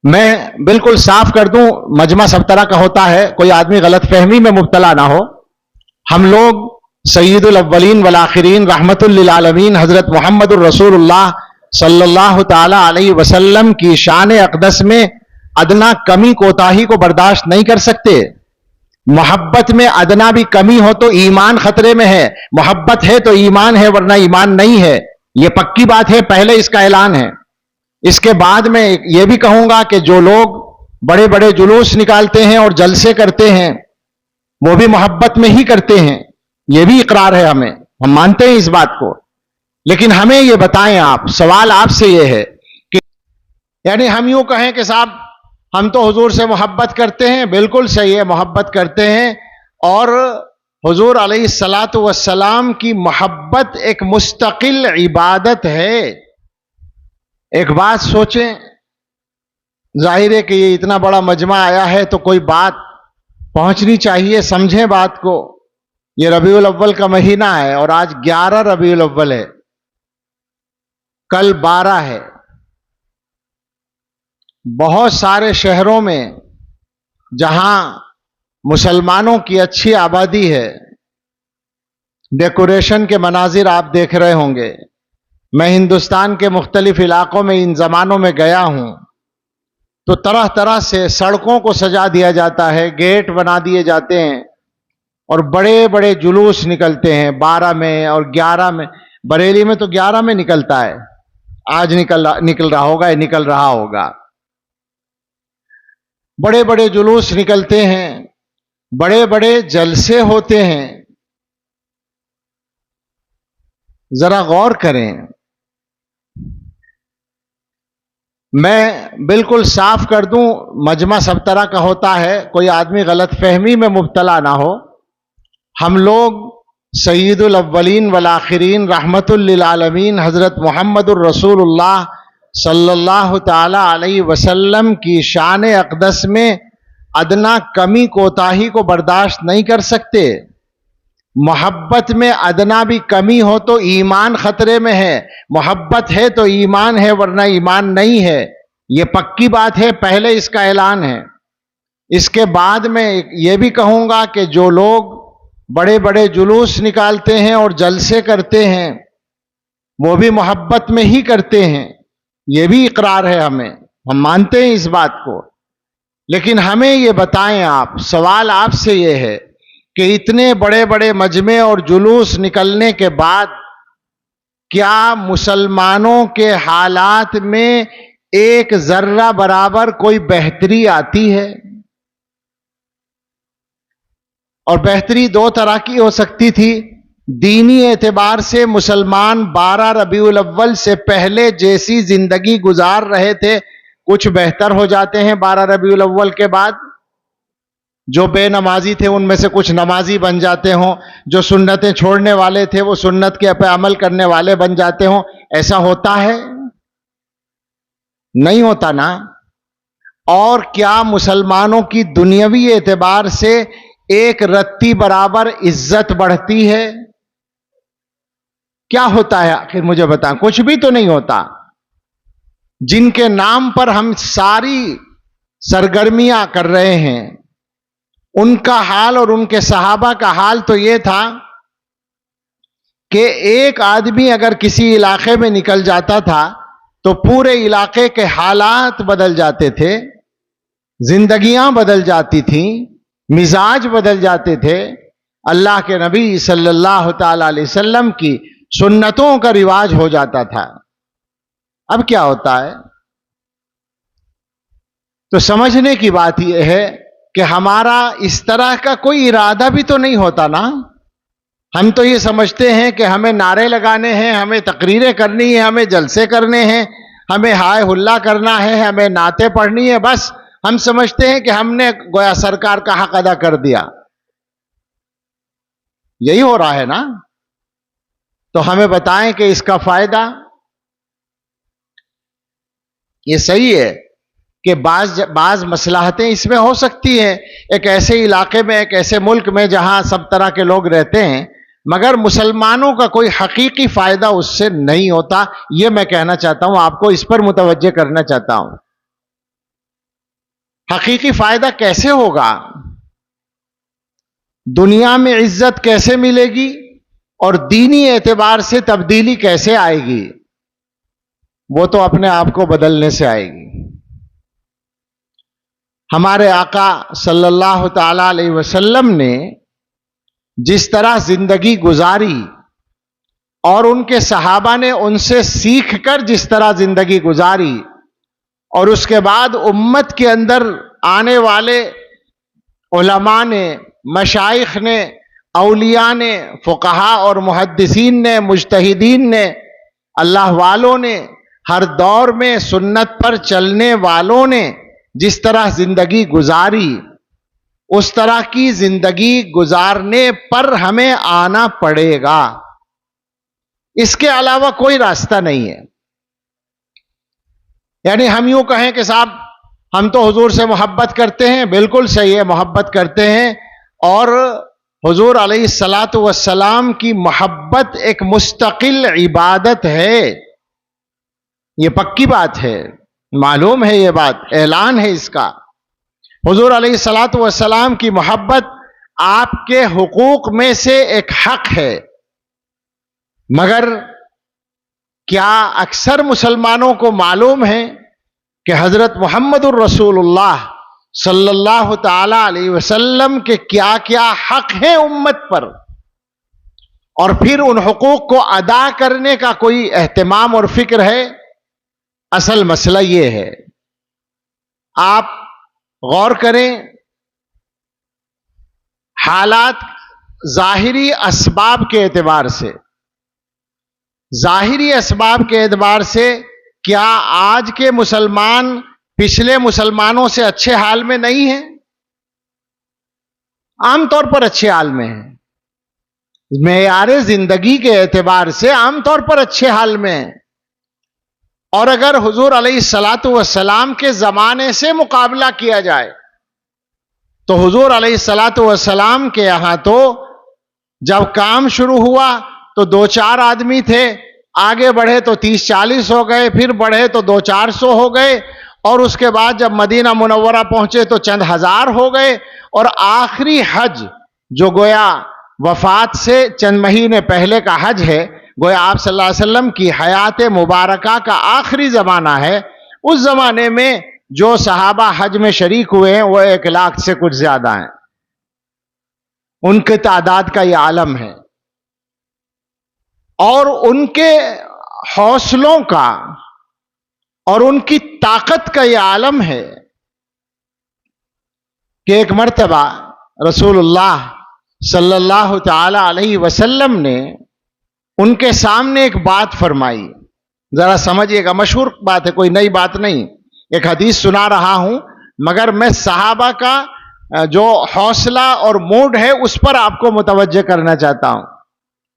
میں بالکل صاف کر دوں، مجمع سب طرح کا ہوتا ہے، کوئی آدمی غلط فہمی میں مبتلا نہ ہو۔ ہم لوگ سید الاولین والآخرین رحمت للعالمین حضرت محمد الرسول اللہ صلی اللہ تعالی علیہ وسلم کی شان اقدس میں ادنا کمی کوتاہی کو برداشت نہیں کر سکتے۔ محبت میں ادنا بھی کمی ہو تو ایمان خطرے میں ہے، محبت ہے تو ایمان ہے ورنہ ایمان نہیں ہے، یہ پکی بات ہے، پہلے اس کا اعلان ہے۔ اس کے بعد میں یہ بھی کہوں گا کہ جو لوگ بڑے بڑے جلوس نکالتے ہیں اور جلسے کرتے ہیں وہ بھی محبت میں ہی کرتے ہیں، یہ بھی اقرار ہے، ہم مانتے ہیں اس بات کو۔ لیکن ہمیں یہ بتائیں، آپ سوال آپ سے یہ ہے کہ یعنی ہم یوں کہیں کہ صاحب ہم تو حضور سے محبت کرتے ہیں، بالکل صحیح ہے، محبت کرتے ہیں، اور حضور علیہ الصلاۃ والسلام کی محبت ایک مستقل عبادت ہے۔ ایک بات سوچیں، ظاہر ہے کہ یہ اتنا بڑا مجمع آیا ہے تو کوئی بات پہنچنی چاہیے، سمجھیں بات کو۔ یہ ربیع الاول کا مہینہ ہے اور آج 11 ربیع الاول ہے، کل 12 ہے۔ بہت سارے شہروں میں جہاں مسلمانوں کی اچھی آبادی ہے، ڈیکوریشن کے مناظر آپ دیکھ رہے ہوں گے۔ میں ہندوستان کے مختلف علاقوں میں ان زمانوں میں گیا ہوں تو طرح طرح سے سڑکوں کو سجا دیا جاتا ہے، گیٹ بنا دیے جاتے ہیں اور بڑے بڑے جلوس نکلتے ہیں 12 میں اور 11 میں۔ بریلی میں تو 11 میں نکلتا ہے، آج نکل رہا ہوگا۔ بڑے بڑے جلوس نکلتے ہیں، بڑے بڑے جلسے ہوتے ہیں۔ ذرا غور کریں، میں بالکل صاف کر دوں، مجمع سب طرح کا ہوتا ہے، کوئی آدمی غلط فہمی میں مبتلا نہ ہو۔ ہم لوگ سید الاولین والآخرین رحمت للعالمین حضرت محمد الرسول اللہ صلی اللہ تعالی علیہ وسلم کی شان اقدس میں ادنا کمی کوتاہی کو برداشت نہیں کر سکتے۔ محبت میں ادنا بھی کمی ہو تو ایمان خطرے میں ہے، محبت ہے تو ایمان ہے ورنہ ایمان نہیں ہے، یہ پکی بات ہے، پہلے اس کا اعلان ہے۔ اس کے بعد میں یہ بھی کہوں گا کہ جو لوگ بڑے بڑے جلوس نکالتے ہیں اور جلسے کرتے ہیں وہ بھی محبت میں ہی کرتے ہیں، یہ بھی اقرار ہے، ہم مانتے ہیں اس بات کو۔ لیکن ہمیں یہ بتائیں، آپ سوال آپ سے یہ ہے کہ اتنے بڑے بڑے مجمع اور جلوس نکلنے کے بعد کیا مسلمانوں کے حالات میں ایک ذرہ برابر کوئی بہتری آتی ہے؟ اور بہتری دو طرح کی ہو سکتی تھی۔ دینی اعتبار سے مسلمان 12 ربیع الاول سے پہلے جیسی زندگی گزار رہے تھے کچھ بہتر ہو جاتے ہیں 12 ربیع الاول کے بعد۔ جو بے نمازی تھے ان میں سے کچھ نمازی بن جاتے ہوں، جو سنتیں چھوڑنے والے تھے وہ سنت کے پہ عمل کرنے والے بن جاتے ہوں۔ ایسا ہوتا ہے؟ نہیں ہوتا نا۔ اور کیا مسلمانوں کی دنیاوی اعتبار سے ایک رتی برابر عزت بڑھتی ہے؟ کیا ہوتا ہے آخر مجھے بتائیں؟ کچھ بھی تو نہیں ہوتا۔ جن کے نام پر ہم ساری سرگرمیاں کر رہے ہیں ان کا حال اور ان کے صحابہ کا حال تو یہ تھا کہ ایک آدمی اگر کسی علاقے میں نکل جاتا تھا تو پورے علاقے کے حالات بدل جاتے تھے، زندگیاں بدل جاتی تھیں، مزاج بدل جاتے تھے۔ اللہ کے نبی صلی اللہ تعالی علیہ وسلم کی سنتوں کا رواج ہو جاتا تھا۔ اب کیا ہوتا ہے؟ تو سمجھنے کی بات یہ ہے کہ ہمارا اس طرح کا کوئی ارادہ بھی تو نہیں ہوتا نا۔ ہم تو یہ سمجھتے ہیں کہ ہمیں نعرے لگانے ہیں، ہمیں تقریریں کرنی ہے، ہمیں جلسے کرنے ہیں، ہمیں ہائے ہلا کرنا ہے، ہمیں نعتیں پڑھنی ہے، بس ہم سمجھتے ہیں کہ ہم نے گویا سرکار کا حق ادا کر دیا۔ یہی ہو رہا ہے نا؟ تو ہمیں بتائیں کہ اس کا فائدہ یہ صحیح ہے کہ بعض مصلحتیں اس میں ہو سکتی ہیں، ایک ایسے علاقے میں، ایک ایسے ملک میں جہاں سب طرح کے لوگ رہتے ہیں، مگر مسلمانوں کا کوئی حقیقی فائدہ اس سے نہیں ہوتا۔ یہ میں کہنا چاہتا ہوں، آپ کو اس پر متوجہ کرنا چاہتا ہوں۔ حقیقی فائدہ کیسے ہوگا، دنیا میں عزت کیسے ملے گی اور دینی اعتبار سے تبدیلی کیسے آئے گی، وہ تو اپنے آپ کو بدلنے سے آئے گی۔ ہمارے آقا صلی اللہ تعالی علیہ وسلم نے جس طرح زندگی گزاری اور ان کے صحابہ نے ان سے سیکھ کر جس طرح زندگی گزاری، اور اس کے بعد امت کے اندر آنے والے علماء نے، مشائخ نے، اولیاء نے، فقہاء اور محدثین نے، مجتہدین نے، اللہ والوں نے، ہر دور میں سنت پر چلنے والوں نے جس طرح زندگی گزاری، اس طرح کی زندگی گزارنے پر ہمیں آنا پڑے گا۔ اس کے علاوہ کوئی راستہ نہیں ہے۔ یعنی ہم یوں کہیں کہ صاحب ہم تو حضور سے محبت کرتے ہیں، بالکل صحیح ہے، محبت کرتے ہیں، اور حضور علیہ الصلاۃ والسلام کی محبت ایک مستقل عبادت ہے، یہ پکی بات ہے، معلوم ہے یہ بات، اعلان ہے اس کا۔ حضور علیہ الصلاۃ والسلام کی محبت آپ کے حقوق میں سے ایک حق ہے، مگر کیا اکثر مسلمانوں کو معلوم ہے کہ حضرت محمد الرسول اللہ صلی اللہ تعالی علیہ وسلم کے کیا کیا حق ہیں امت پر، اور پھر ان حقوق کو ادا کرنے کا کوئی اہتمام اور فکر ہے؟ اصل مسئلہ یہ ہے، آپ غور کریں، حالات ظاہری اسباب کے اعتبار سے، ظاہری اسباب کے اعتبار سے کیا آج کے مسلمان پچھلے مسلمانوں سے اچھے حال میں نہیں ہیں؟ عام طور پر اچھے حال میں ہیں، معیار زندگی کے اعتبار سے عام طور پر اچھے حال میں ہیں۔ اور اگر حضور علیہ الصلاۃ والسلام کے زمانے سے مقابلہ کیا جائے تو حضور علیہ الصلاۃ والسلام کے یہاں تو جب کام شروع ہوا تو 2-4 آدمی تھے، آگے بڑھے تو 30-40 ہو گئے، پھر بڑھے تو 200-400 ہو گئے، اور اس کے بعد جب مدینہ منورہ پہنچے تو چند ہزار ہو گئے، اور آخری حج جو گویا وفات سے چند مہینے پہلے کا حج ہے، گویا آپ صلی اللہ علیہ وسلم کی حیات مبارکہ کا آخری زمانہ ہے، اس زمانے میں جو صحابہ حج میں شریک ہوئے ہیں وہ 1 لاکھ سے کچھ زیادہ ہیں، ان کی تعداد کا یہ عالم ہے، اور ان کے حوصلوں کا اور ان کی طاقت کا یہ عالم ہے کہ ایک مرتبہ رسول اللہ صلی اللہ تعالی علیہ وسلم نے ان کے سامنے ایک بات فرمائی، ذرا سمجھیے گا، مشہور بات ہے، کوئی نئی بات نہیں، ایک حدیث سنا رہا ہوں، مگر میں صحابہ کا جو حوصلہ اور موڈ ہے اس پر آپ کو متوجہ کرنا چاہتا ہوں۔